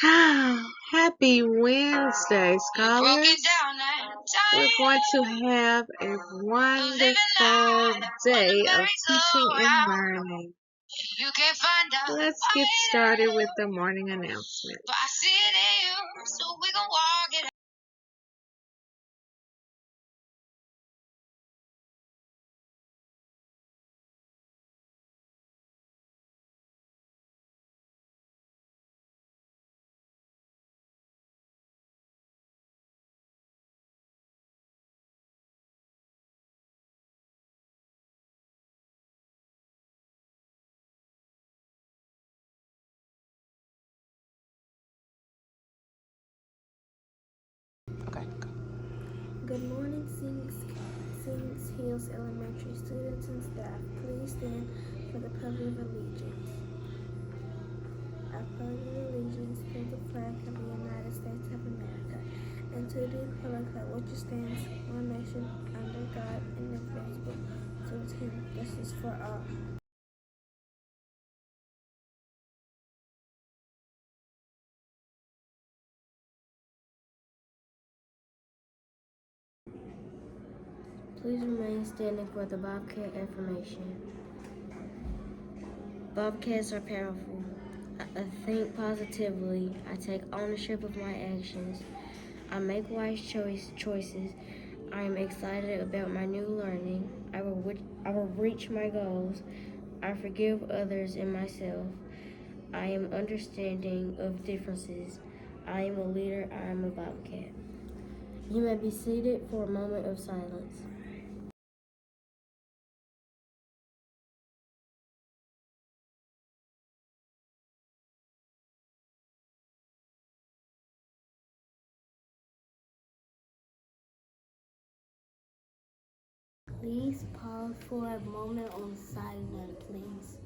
Happy Wednesday, scholars. We're going to have a wonderful day of teaching and learning. Let's get started with the morning announcement. Good morning, Scenic Hills Elementary students and staff. Please stand for the Pledge of Allegiance. I pledge allegiance to the flag of the United States of America and to the republic for which it stands, one nation, under God, indivisible, with him, justice for all. Please remain standing for the Bobcat affirmation. Bobcats are powerful. I think positively. I take ownership of my actions. I make wise choices. I am excited about my new learning. I will reach my goals. I forgive others and myself. I am understanding of differences. I am a leader. I am a Bobcat. You may be seated for a moment of silence. Please pause for a moment on silent, please.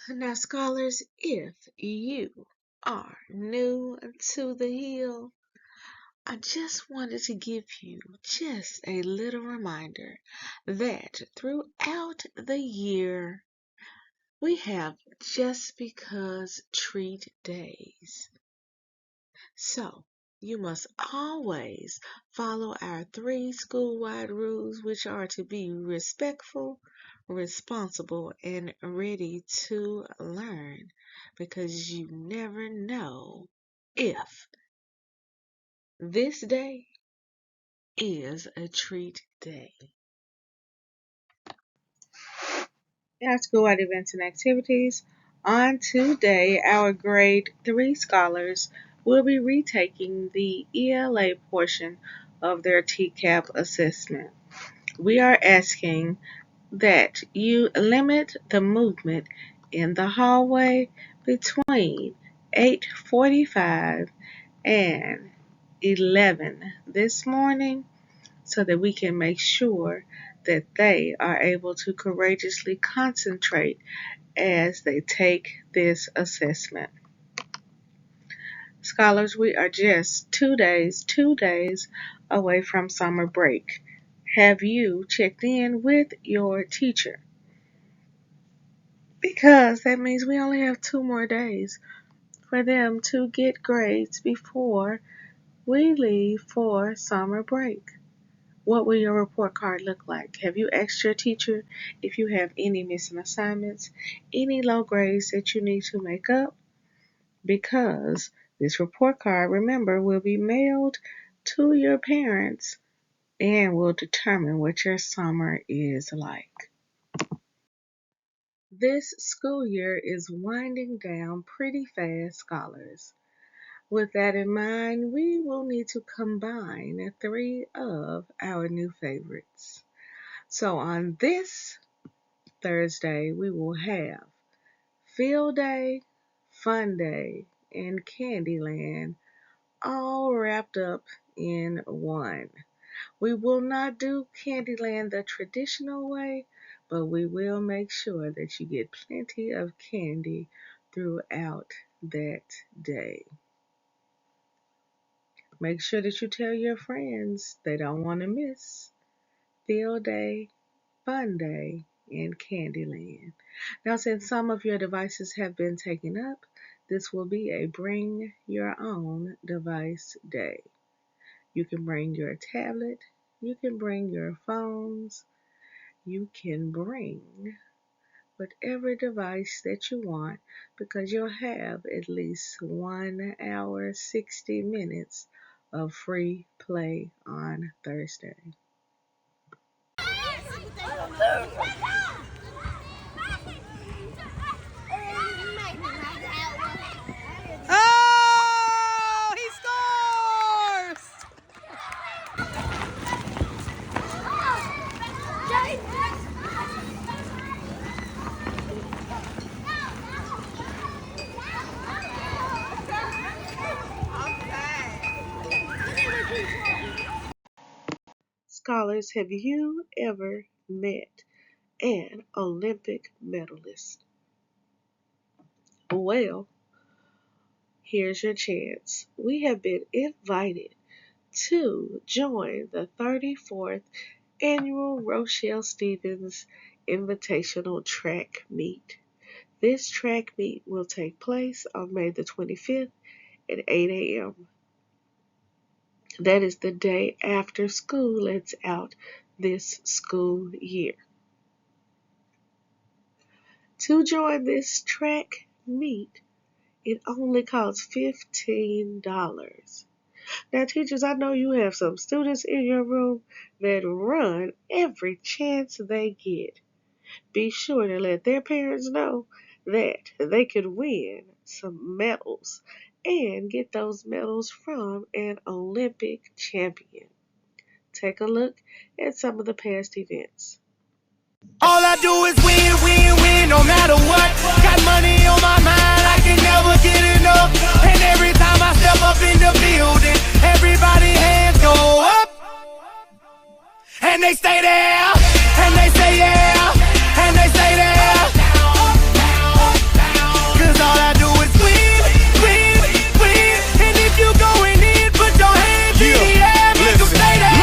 Now, scholars, if you are new to the hill, I just wanted to give you just a little reminder that throughout the year, we have just because treat days. So, you must always follow our 3 school-wide rules, which are to be respectful, responsible, and ready to learn, because you never know if this day is a treat day. Our school-wide events and activities. On today, our grade 3 scholars will be retaking the ELA portion of their TCAP assessment. We are asking that you limit the movement in the hallway between 8:45 and 11 this morning so that we can make sure that they are able to courageously concentrate as they take this assessment. Scholars, we are just 2 days away from summer break. Have you checked in with your teacher? Because that means we only have 2 more days for them to get grades before we leave for summer break. What will your report card look like? Have you asked your teacher if you have any missing assignments, any low grades that you need to make up? Because this report card, remember, will be mailed to your parents and will determine what your summer is like. This school year is winding down pretty fast, scholars. With that in mind, we will need to combine 3 of our new favorites. So on this Thursday, we will have Field Day, Fun Day, and Candyland all wrapped up in one. We will not do Candyland the traditional way, but we will make sure that you get plenty of candy throughout that day. Make sure that you tell your friends they don't want to miss Field Day, Fun Day, and Candyland. Now, since some of your devices have been taken up, this will be a bring your own device day. You can bring your tablet, you can bring your phones, you can bring whatever device that you want because you'll have at least 1 hour, 60 minutes of free play on Thursday. Oh, he scores! Scholars, have you ever met an Olympic medalist? Well, here's your chance. We have been invited to join the 34th annual Rochelle Stevens Invitational Track Meet. This track meet will take place on May the 25th at 8 a.m. That is the day after school lets out this school year. To join this track meet, it only costs $15. Now, teachers, I know you have some students in your room that run every chance they get. Be sure to let their parents know that they could win some medals and get those medals from an Olympic champion. Take a look at some of the past events. All I do is win, win, win, no matter what. Got money on my mind, I can never get enough. And every time I step up in the building, everybody hands go up. And they stay there, and they say yeah, and they stay there. Cause all I do is win, win, win. And if you going in, put your hands in the air, make them stay there.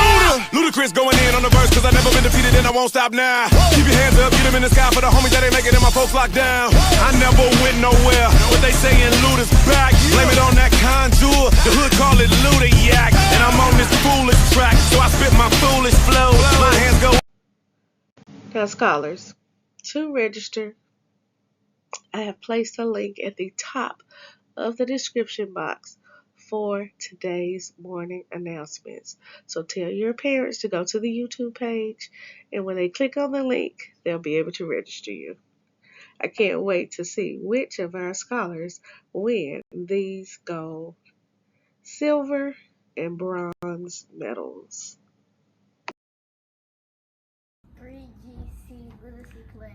Ludacris going in on the verse, cause I never been defeated and I won't stop now. Keep your hands up, get them in the sky for the homies that ain't making it, my folks locked down. I never went nowhere, but they saying Luda's back. Blame it on that contour, the hood call it Luda Yak. And I'm on this foolish track, so I spit my foolish flow. My hands go. Now, scholars, to register, I have placed a link at the top of the description box for today's morning announcements. So tell your parents to go to the YouTube page, and when they click on the link, they'll be able to register you. I can't wait to see which of our scholars win these gold, silver, and bronze medals. 3GC Literacy Pledge.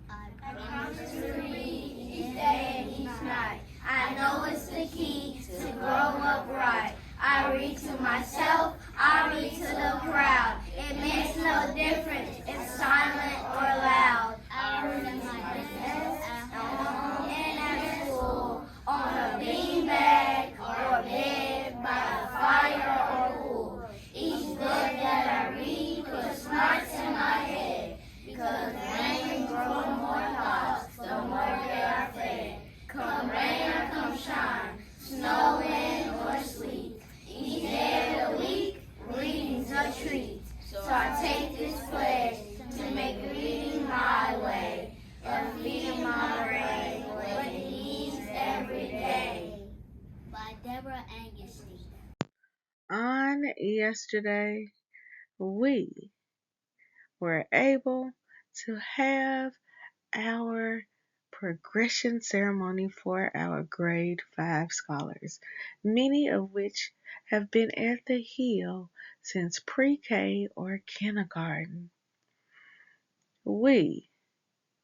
I promise to read each day and each night. I know it's the key to grow up right. I read to myself, I read to the crowd. It makes no difference if silent or loud. I read my best at home and at school, on a beanbag or a bed, by a fire or pool. Each book that I read puts smarts in my head, because rain grows more thoughts, the more they are fed. Come rain or come shine, snow, wind, or sleet, each day of the week, reading's a treat. So I take this pledge to make reading my way, of feeding my brain what it needs every day. By Deborah Angustein. On yesterday, we were able to have our progression ceremony for our grade 5 scholars, many of which have been at the Hill since pre-K or kindergarten. We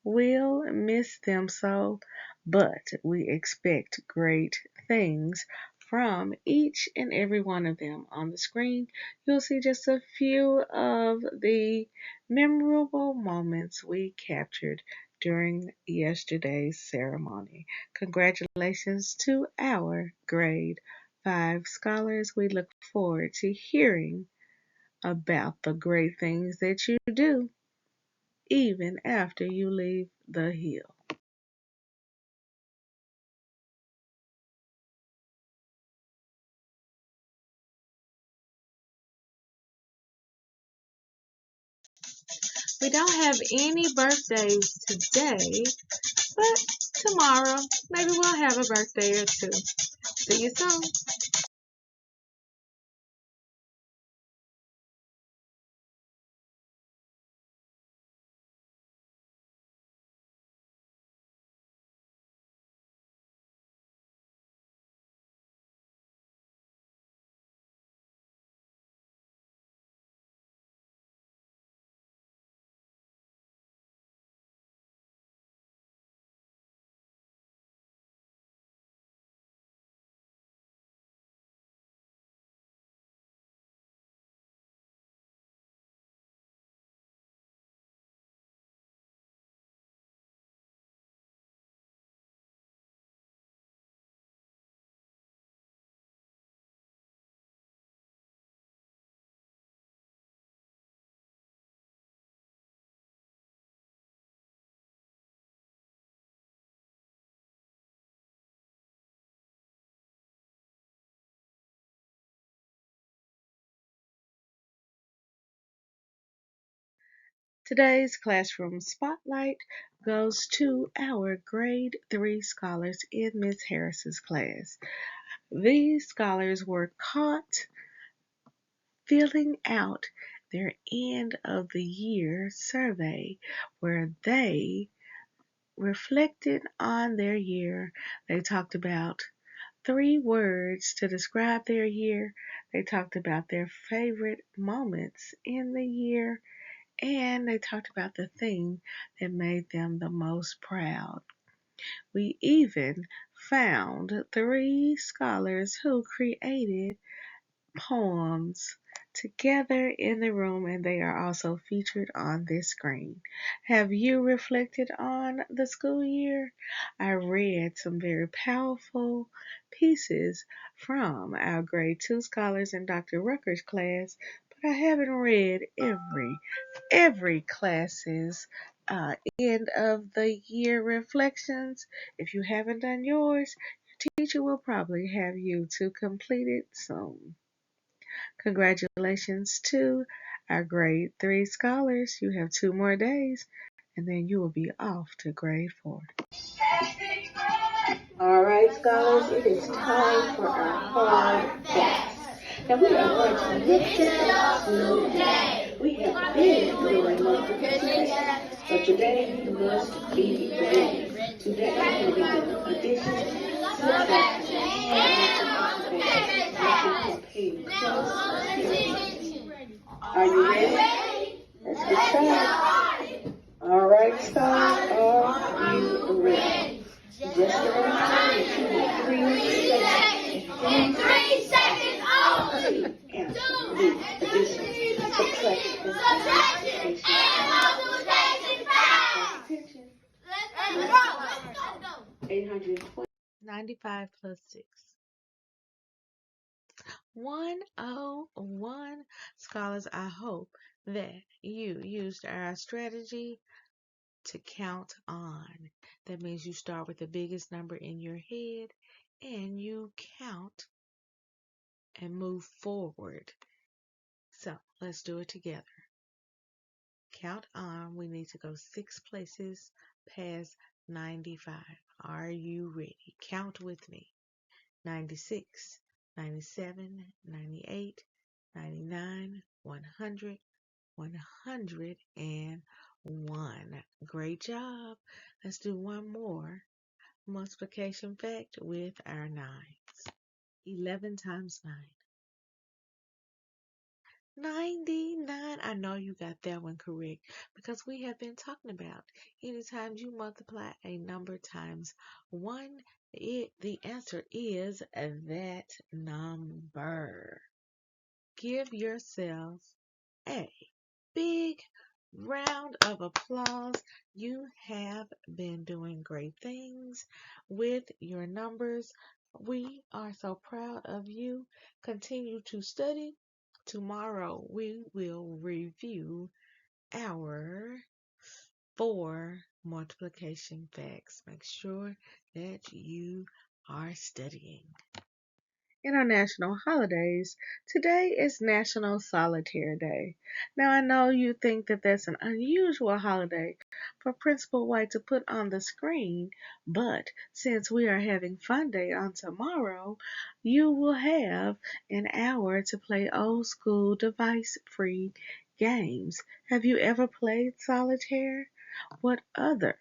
will miss them so, but we expect great things from each and every one of them. On the screen, you'll see just a few of the memorable moments we captured during yesterday's ceremony. Congratulations to our grade 5 scholars, we look forward to hearing about the great things that you do even after you leave the hill. We don't have any birthdays today, but tomorrow maybe we'll have a birthday or two. See you soon. Today's classroom spotlight goes to our grade 3 scholars in Miss Harris's class. These scholars were caught filling out their end of the year survey where they reflected on their year. They talked about 3 words to describe their year. They talked about their favorite moments in the year, and they talked about the thing that made them the most proud. We even found 3 scholars who created poems together in the room, and they are also featured on this screen. Have you reflected on the school year? I read some very powerful pieces from our grade 2 scholars in Dr. Rucker's class, but I haven't read every class's end of the year reflections. If you haven't done yours, your teacher will probably have you to complete it soon. Congratulations to our grade 3 scholars. You have 2 more days and then you will be off to grade 4. All right, scholars, it is time for our hard facts. Now we are going to mix it up today. We have been doing multiplication, but today you must be ready. Today we will be doing addition, subtraction, and multiplication. Are you ready? Let's get started. All right, scholars, are you ready? Just a reminder, you have 3 seconds. 3 seconds only. And the addition, subtraction, and multiplication facts. Let's go. 820. 95 plus 6. 101. Scholars, I hope that you used our strategy to count on. That means you start with the biggest number in your head and you count and move forward. So let's do it together. Count on. We need to go 6 places past 95. Are you ready? Count with me. 96, 97, 98, 99, 100, 101. Great job. Let's do one more multiplication fact with our 9s. 11 times 9. 99. I know you got that one correct because we have been talking about anytime you multiply a number times 1, the answer is that number. Give yourself a big round of applause. You have been doing great things with your numbers. We are so proud of you. Continue to study. Tomorrow we will review our 4 multiplication facts. Make sure that you are studying. In our national holidays, today is National Solitaire Day. Now, I know you think that that's an unusual holiday for Principal White to put on the screen, but since we are having Fun Day on tomorrow, you will have an hour to play old school device free games. Have you ever played solitaire? What other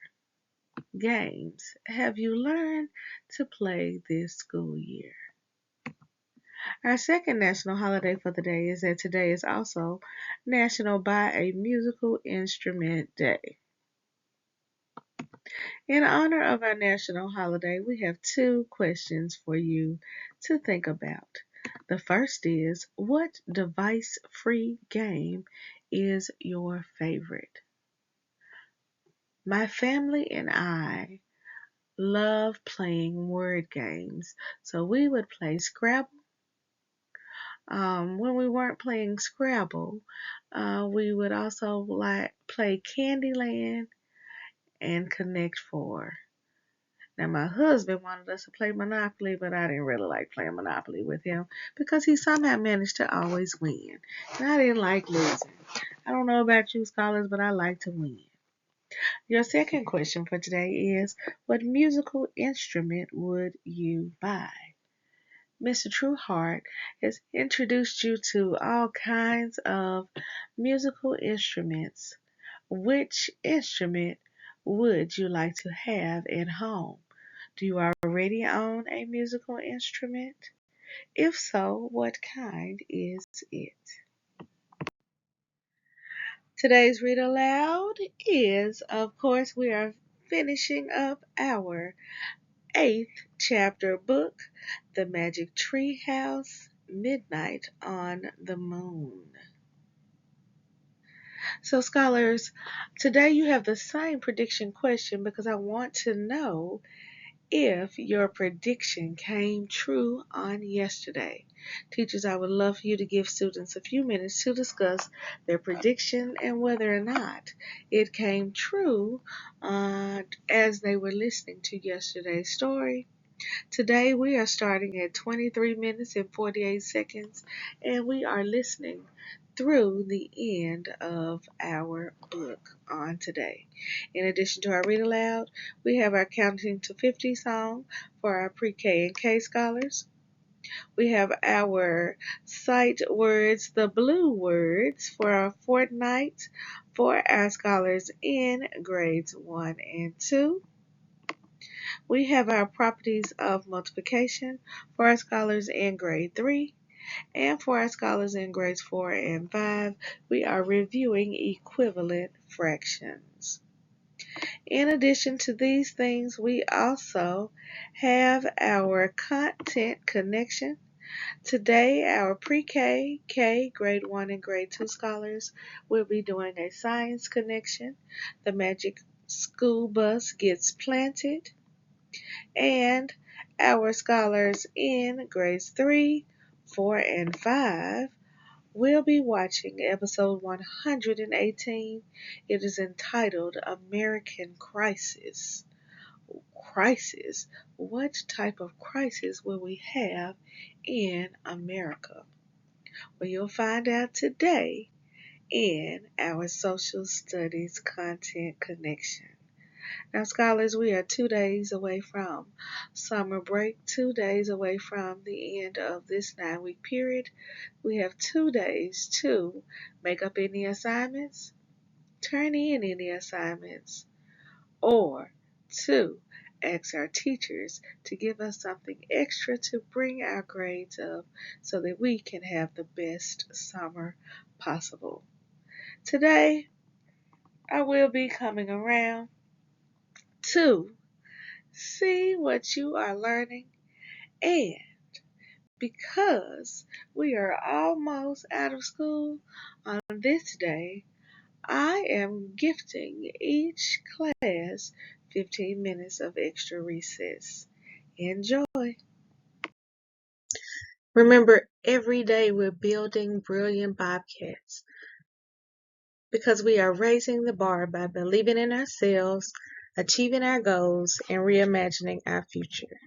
games have you learned to play this school year? Our second national holiday for the day is that today is also National Buy a Musical Instrument Day. In honor of our national holiday, we have 2 questions for you to think about. The first is, what device-free game is your favorite? My family and I love playing word games, so we would play Scrabble. When we weren't playing Scrabble, we would also play Candyland and Connect Four. Now, my husband wanted us to play Monopoly, but I didn't really like playing Monopoly with him because he somehow managed to always win. And I didn't like losing. I don't know about you scholars, but I like to win. Your second question for today is, what musical instrument would you buy? Mr. Trueheart has introduced you to all kinds of musical instruments. Which instrument would you like to have at home? Do you already own a musical instrument? If so, what kind is it? Today's Read Aloud is, of course, we are finishing up our 8th chapter book, The Magic Treehouse, Midnight on the Moon. So, scholars, today you have the same prediction question because I want to know if your prediction came true on yesterday. Teachers, I would love for you to give students a few minutes to discuss their prediction and whether or not it came true as they were listening to yesterday's story. Today we are starting at 23 minutes and 48 seconds, and we are listening through the end of our book on today. In addition to our read aloud, we have our Counting to 50 song for our pre-K and K scholars. We have our sight words, the blue words, for our fortnight for our scholars in grades 1 and 2. We have our properties of multiplication for our scholars in grade 3. And for our scholars in grades 4 and 5, we are reviewing equivalent fractions. In addition to these things, we also have our content connection. Today, our pre-K, K, grade 1 and grade 2 scholars will be doing a science connection. The magic school bus gets planted. And our scholars in grades 3, 4, and 5 will be watching episode 118. It is entitled American Crisis. Crisis? What type of crisis will we have in America? Well, you'll find out today in our social studies content connection. Now, scholars, we are 2 days away from summer break, 2 days away from the end of this 9-week period. We have 2 days to make up any assignments, turn in any assignments, or to ask our teachers to give us something extra to bring our grades up so that we can have the best summer possible. Today, I will be coming around to see what you are learning, and because we are almost out of school on this day, I am gifting each class 15 minutes of extra recess. Enjoy. Remember, every day we're building brilliant Bobcats because we are raising the bar by believing in ourselves, achieving our goals, and reimagining our future.